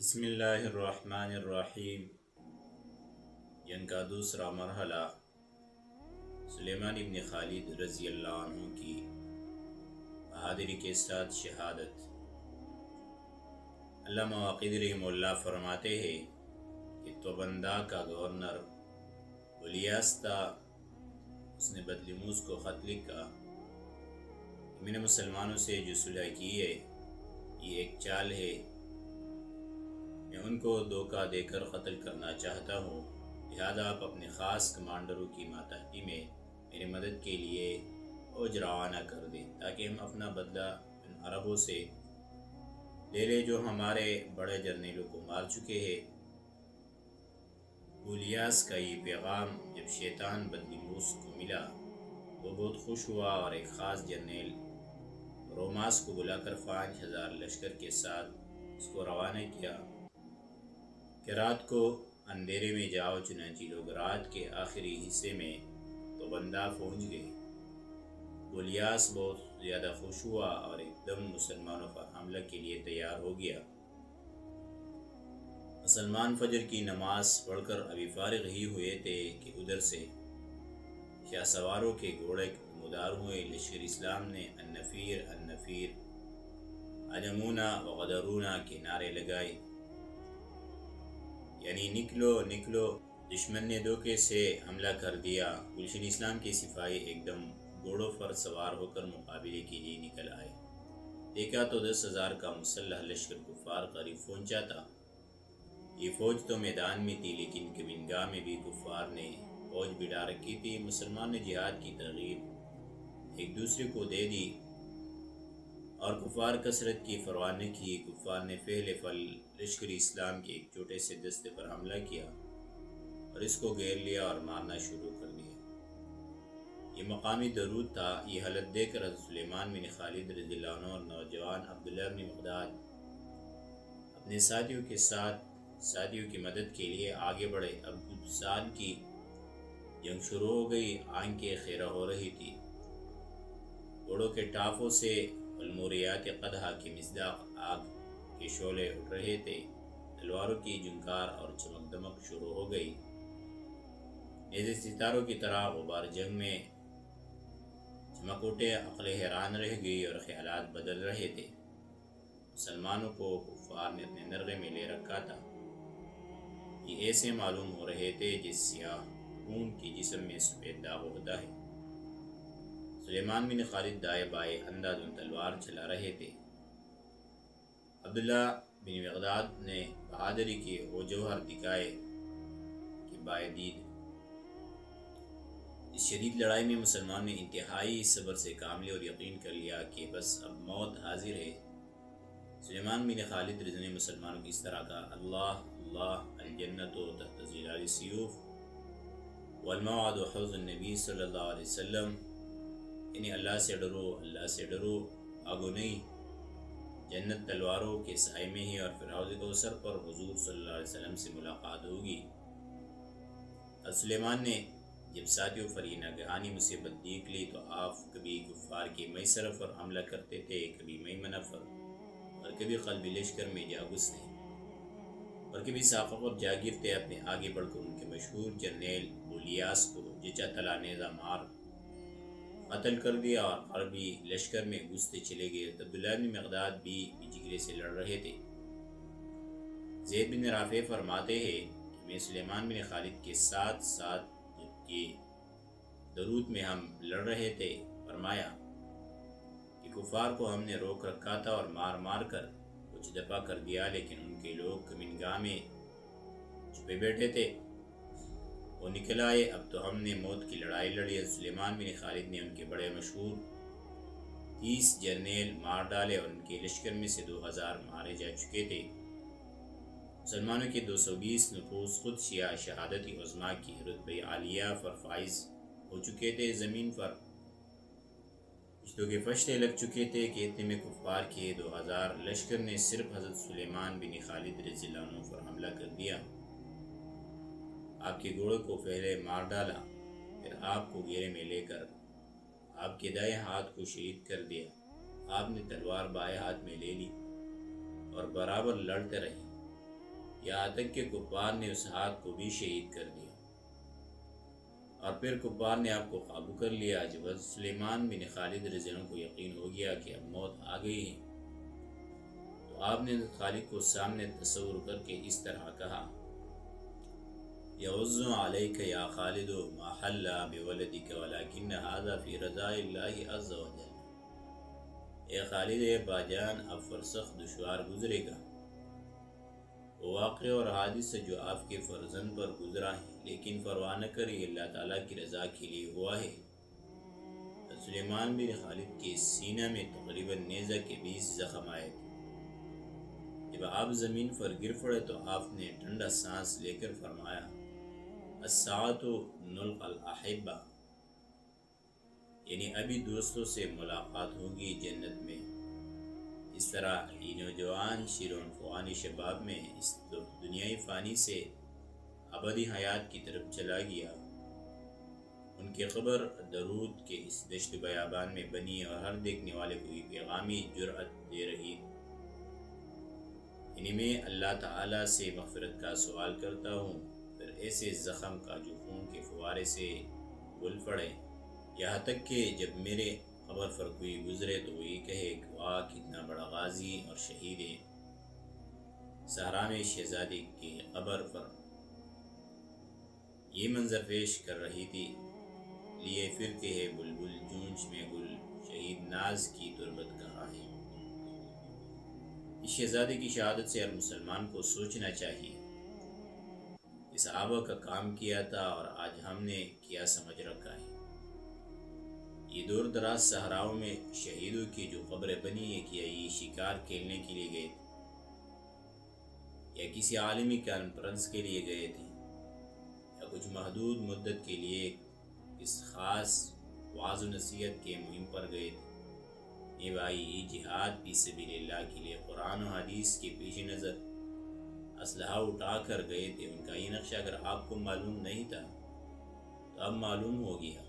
بسم اللہ الرحمن الرحیم۔ جنگ کا دوسرا مرحلہ سلیمان ابن خالد رضی اللہ عنہ کی بہادری کے ساتھ شہادت۔ علامہ واقدی رحمہ اللہ فرماتے ہیں کہ توبندہ کا گورنر ولیاس تھا، اس نے بدلموس کو خط لکھا کہ میں نے مسلمانوں سے جو صلح کی ہے یہ ایک چال ہے، میں ان کو دھوکہ دے کر قتل کرنا چاہتا ہوں، لہذا آپ اپنے خاص کمانڈروں کی ماتحتی میں میری مدد کے لیے فوج روانہ کر دیں تاکہ ہم اپنا بدلہ ان عربوں سے لے لیں جو ہمارے بڑے جرنیلوں کو مار چکے ہیں۔ ولیاس کا یہ پیغام جب شیطان بدلموس کو ملا وہ بہت خوش ہوا اور ایک خاص جرنیل روماس کو بلا کر 5000 لشکر کے ساتھ اس کو روانہ کیا کہ رات کو اندھیرے میں جاؤ۔ چنانچہ لوگ رات کے آخری حصے میں توبندہ پہنچ گئے۔ ولیاس بہت زیادہ خوش ہوا اور ایک دم مسلمانوں پر حملہ کے لیے تیار ہو گیا۔ مسلمان فجر کی نماز پڑھ کر ابھی فارغ ہی ہوئے تھے کہ ادھر سے شاہ سواروں کے گھوڑے نمودار ہوئے۔ لشکر اسلام نے النفیر النفیر عجمونا وغدرونا کے نعرے لگائے، یعنی نکلو نکلو۔ دشمن نے دھوکے سے حملہ کر دیا۔ گلشن اسلام کے سپاہی ایک دم گھوڑوں پر سوار ہو کر مقابلے کے لیے نکل آئے۔ دیکھا تو 10,000 کا مسلح لشکر کفار قریب پہنچا تھا۔ یہ فوج تو میدان میں تھی لیکن کمینگاہ میں بھی کفار نے فوج بڑھا رکھی تھی۔ مسلمان نے جہاد کی ترغیب ایک دوسرے کو دے دی اور کفار کثرت کی پرواہ نہ کی۔ کفار نے پہلے فل لشکر اسلام کے ایک چھوٹے سے دستے پر حملہ کیا اور اس کو گھیر لیا اور مارنا شروع کر دیا۔ یہ مقامی درود تھا۔ یہ حالت دیکھ کر حضرت سلیمان بن خالد رضی اللہ عنہ اور نوجوان عبداللہ بن مقداد اپنے ساتھیوں کی مدد کے لیے آگے بڑھے۔ اب کچھ سال کی جنگ شروع ہو گئی، آنکھیں خیرہ ہو رہی تھی، گھوڑوں کے ٹافوں سے الموریات قدحہ کی مصداق آگ کے شعلے اٹھ رہے تھے، تلواروں کی جھنکار اور چمک دمک شروع ہو گئی۔ نیزے ستاروں کی طرح غبار جنگ میں چمک اٹھے، عقل حیران رہ گئی اور خیالات بدل رہے تھے۔ مسلمانوں کو کفار نے اپنے نرغے میں لے رکھا تھا۔ یہ ایسے معلوم ہو رہے تھے جس سیاہ خون کی جسم میں سفید داغ ہوتا ہے۔ سلیمان بن خالد دائیں بائیں اندھادھند تلوار چلا رہے تھے۔ عبداللہ بن مقداد نے بہادری کے وہ جوہر دکھائے کہ بائدید اس شدید لڑائی میں مسلمان نے انتہائی صبر سے کام لیا اور یقین کر لیا کہ بس اب موت حاضر ہے۔ سلیمان بن خالد رضی نے مسلمانوں کی اس طرح کہا: اللہ اللہ الجنت تحت ظلال السیوف والموعد حوض النبی صلی اللہ علیہ وسلم، یعنی اللہ سے ڈرو، اللہ سے ڈرو، آگو نہیں، جنت تلواروں کے سائے میں ہی اور پھر حوض کوثر پر حضور صلی اللہ علیہ وسلم سے ملاقات ہوگی۔ حضرت سلیمان نے جب ساتھیوں پر یہ ناگہانی مصیبت دیکھ لی تو آپ کبھی کفار کے میسر طرف پر حملہ کرتے تھے، کبھی میمنہ پر اور کبھی قلبی لشکر میں جا گھستے اور کبھی ساقہ پر جا گرتے۔ اپنے آگے بڑھ کر ان کے مشہور جرنیل ولیاس کو جچا تلا نیزہ مار قتل کر دیا اور عربی لشکر میں گھستے چلے گئے۔ عبداللہ بن مقداد بھی جگرے سے لڑ رہے تھے۔ زید بن رافع فرماتے ہیں کہ میں سلیمان بن خالد کے ساتھ جبکہ درود میں ہم لڑ رہے تھے، فرمایا کہ کفار کو ہم نے روک رکھا تھا اور مار مار کر کچھ دفع کر دیا، لیکن ان کے لوگ کمینگاہ میں چھپے بیٹھے تھے، وہ نکل آئے۔ اب تو ہم نے موت کی لڑائی لڑی۔ سلیمان بن خالد نے ان کے بڑے مشہور 30 جرنیل مار ڈالے اور ان کے لشکر میں سے 2000 مارے جا چکے تھے۔ مسلمانوں کے 220 نفوس خود شہادتی عظمیٰ کی رتبہ عالیہ پر فائز ہو چکے تھے۔ زمین پر پشتوں کے پشتے لگ چکے تھے کہ اتنے میں کفار کے 2000 لشکر نے صرف حضرت سلیمان بن خالد رضی اللہ عنہ پر حملہ کر دیا۔ آپ کے گھوڑوں کو پہلے مار ڈالا، پھر آپ کو گھیرے میں لے کر آپ کے دائیں ہاتھ کو شہید کر دیا۔ آپ نے تلوار بائیں ہاتھ میں لے لی اور برابر لڑتے رہے۔ یہاں تک کہ کفار نے اس ہاتھ کو بھی شہید کر دیا، اور پھر کفار نے آپ کو قابو کر لیا۔ جب سلیمان بن خالد رضی اللہ عنہ کو یقین ہو گیا کہ اب موت آ گئی ہے، تو آپ نے خالد کو سامنے تصور کر کے اس طرح کہا: یعز علیک یا خالد ما حل بولدک ولکن ھذا فی رضاء اللہ عز وجل۔ اے خالد، اے باجان، اب فرسخ دشوار گزرے گا۔ وہ واقعہ اور حادثہ جو آپ کے فرزند پر گزرا ہے، لیکن پرواہ نہ کرے، اللہ تعالیٰ کی رضا کے لیے ہوا ہے۔ سلیمان بن خالد کے سینہ میں تقریباً نیزہ کے 20 زخم آئے تھے۔ جب آپ زمین پر گر پڑے تو آپ نے ٹھنڈا سانس لے کر فرمایا: الساعۃ نلقى الاحبہ، یعنی ابھی دوستوں سے ملاقات ہوگی جنت میں۔ اس طرح یہ نوجوان شیرون فوانی شباب میں اس دنیائی فانی سے ابدی حیات کی طرف چلا گیا۔ ان کی خبر درود کے اس دشت بیابان میں بنی اور ہر دیکھنے والے کو یہ پیغامی جرأت دے رہی۔ یعنی میں اللہ تعالیٰ سے مغفرت کا سوال کرتا ہوں، پھر ایسے زخم کا جو خون کے فوارے سے گل پڑے، یہاں تک کہ جب میرے قبر پر کوئی گزرے تو وہ یہ کہے کہ واہ کتنا بڑا غازی اور شہید ہے۔ صحرا میں شہزادی کی قبر پر یہ منظر پیش کر رہی تھی: لیے فرقے ہے بلبل جونچ میں گل، شہید ناز کی تربت کہاں ہے۔ اس شہزادی کی شہادت سے ہر مسلمان کو سوچنا چاہیے، اس صحابہ کا کام کیا تھا اور آج ہم نے کیا سمجھ رکھا ہے۔ یہ دور دراز صحراؤں میں شہیدوں کی جو قبریں بنی ہے، کیا یہ شکار کھیلنے کے لیے گئے تھے یا کسی عالمی کانفرنس کے لیے گئے تھے یا کچھ محدود مدت کے لیے اس خاص وعظ و نصیحت کے مہم پر گئے تھے؟ یہ بھائی، یہ جہاد فی سبیل اللہ کے لیے قرآن و حدیث کے پیش نظر اسلحہ اٹھا کر گئے تھے۔ ان کا یہ نقشہ اگر آپ کو معلوم نہیں تھا تو اب معلوم ہو گیا،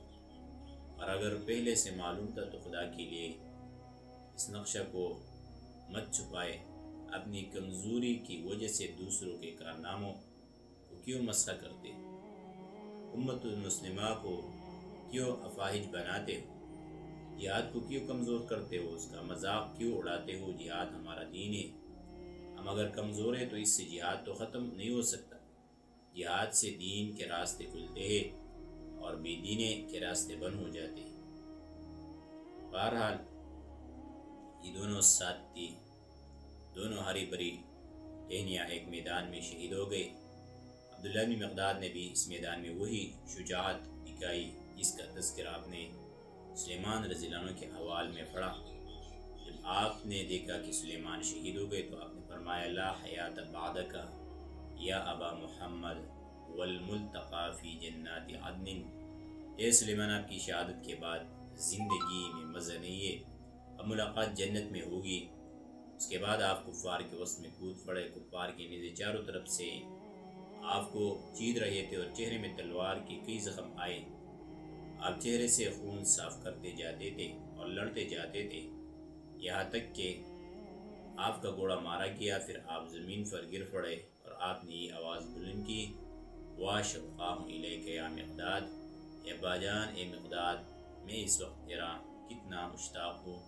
اور اگر پہلے سے معلوم تھا تو خدا کے لیے اس نقشہ کو مت چھپائے۔ اپنی کمزوری کی وجہ سے دوسروں کے کارناموں کو کیوں مسخ کرتے ہو؟ امت المسلمہ کو کیوں افواہج بناتے ہو؟ جہاد کو کیوں کمزور کرتے ہو؟ اس کا مذاق کیوں اڑاتے ہو؟ جہاد ہمارا دین ہے، ہم اگر کمزور ہیں تو اس سے جہاد تو ختم نہیں ہو سکتا۔ جہاد سے دین کے راستے کھلتے ہیں اور بے دینے کے راستے بند ہو جاتے ہیں۔ بہرحال یہ دونوں ساتھ تھی، دونوں ہری بھری ٹہنیاں ایک میدان میں شہید ہو گئے۔ عبداللہ بن مقداد نے بھی اس میدان میں وہی شجاعت دکھائی جس کا تذکرہ آپ نے سلیمان رضی اللہ عنہ کے احوال میں پڑھا۔ جب آپ نے دیکھا کہ سلیمان شہید ہو گئے تو آپ نے فرمایا: لا حیات بعدک یا ابا محمد والملتقى فی جنات عدن۔ اے سلیمان، آپ کی شہادت کے بعد زندگی میں مزہ نہیں ہے، اب ملاقات جنت میں ہوگی۔ اس کے بعد آپ کفار کے وسط میں کود پڑے۔ کفار کے نیزے چاروں طرف سے آپ کو چیر رہے تھے اور چہرے میں تلوار کے کئی زخم آئے۔ آپ چہرے سے خون صاف کرتے جاتے تھے اور لڑتے جاتے تھے، یہاں تک کہ آپ کا گھوڑا مارا گیا۔ پھر آپ زمین پر گر پڑے اور آپ نے یہ آواز بلند کی: واشوقاہ الیک یا مقداد، اے باجان، اے مقداد، میں اس وقت تیرا کتنا مشتاق ہوں۔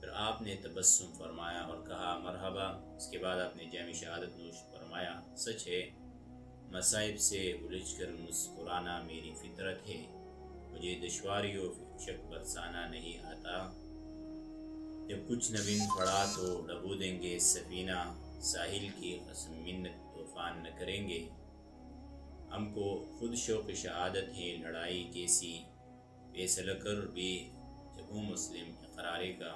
پھر آپ نے تبسم فرمایا اور کہا: مرحبا۔ اس کے بعد آپ نے جام شہادت نوش فرمایا: سچ ہے، مصائب سے الجھ کر مسکرانا میری فطرت ہے، مجھے دشواریوں شک برسانا نہیں آتا۔ جب کچھ نوین پڑا تو ڈبو دیں گے سفینہ، ساحل کی قسم منت طوفان نہ کریں گے۔ ہم کو خود شوق شہادت ہے، لڑائی کیسی فیصلہ کر بھی جب مسلم اقرارے کا۔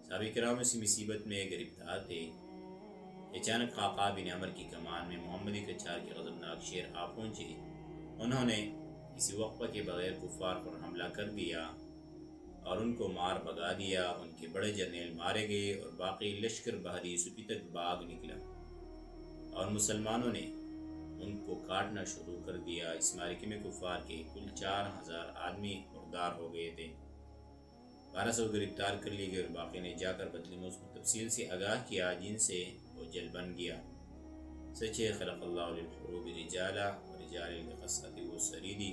صحابہ کرام اسی مصیبت میں گرفتار تھے، اچانک قعقاع بن عمرو کی کمان میں محمدی کچھار کے غضبناک شیر آ پہنچے۔ انہوں نے کسی وقفہ کے بغیر کفار پر حملہ کر دیا اور ان کو مار بھگا دیا۔ ان کے بڑے جرنیل مارے گئے اور باقی لشکر بحری سپی تک بھاگ نکلا اور مسلمانوں نے ان کو کاٹنا شروع کر دیا۔ اس معرکے میں کفار کے کل 4000 آدمی مردار ہو گئے تھے۔ 1200 گرفتار کر لیے گئے اور باقی نے جا کر بدلے میں اس کو تفصیل سے آگاہ کیا، جن سے وہ جل بن گیا۔ سچے خلق اللہ للحروب رجالا ورجال لقصۃ وسریدی۔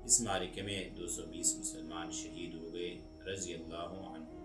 اس معرکے میں 220 مسلمان شہید ہو گئے رضی اللہ عنہ۔